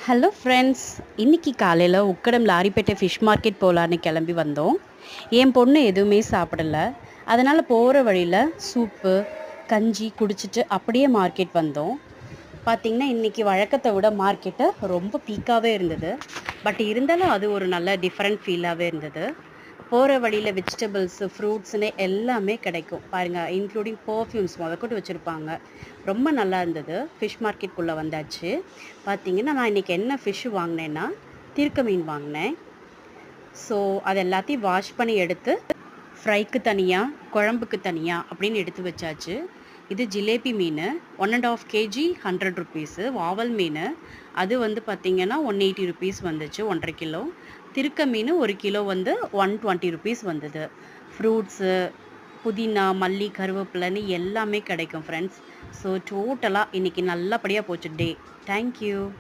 Hello friends, இன்னைக்கு காலையில் Ukkadam லாரிப்பேட்டை fish market போகலான்னு கிளம்பி வந்தோம். என் பொண்ணு எதுவுமே சாப்பிடல. அதனால் போகிற வழியில் சூப்பு கஞ்சி குடிச்சிட்டு அப்படியே மார்க்கெட் வந்தோம். பார்த்திங்கன்னா இன்றைக்கி வழக்கத்தை விட மார்க்கெட்டு ரொம்ப பீக்காகவே இருந்தது. பட் இருந்தாலும் அது ஒரு நல்ல டிஃப்ரெண்ட் ஃபீலாகவே இருந்தது. போகிற வழியில் வெஜிடபிள்ஸு ஃப்ரூட்ஸுன்னு எல்லாமே கிடைக்கும் பாருங்கள். இன்க்ளூடிங் பர்ஃப்யூம்ஸ் முதற்கொண்டு வச்சுருப்பாங்க. ரொம்ப நல்லா இருந்தது. ஃபிஷ் மார்க்கெட்டுக்குள்ளே வந்தாச்சு. பார்த்தீங்கன்னா நான் இன்றைக்கி என்ன ஃபிஷ்ஷு வாங்கினேன்னா திருக்க மீன் வாங்கினேன். ஸோ அது எல்லாத்தையும் வாஷ் பண்ணி எடுத்து ஃப்ரைக்கு தனியாக குழம்புக்கு தனியாக அப்படின்னு எடுத்து வச்சாச்சு. இது ஜிலேபி மீன் 1.5 kg 100 ருபீஸு. வாவல் மீன் அது வந்து பார்த்திங்கன்னா 180 ருபீஸ் வந்துச்சு, 1.5 கிலோ. திருக்க மீன் 1 கிலோ வந்து 120 ருபீஸ் வந்தது. ஃப்ரூட்ஸு புதினா மல்லி கருவேப்பிலைன்னு எல்லாமே கிடைக்கும் ஃப்ரெண்ட்ஸ். ஸோ டோட்டலாக இன்றைக்கி நல்லபடியாக போச்சு டே. தேங்க்யூ.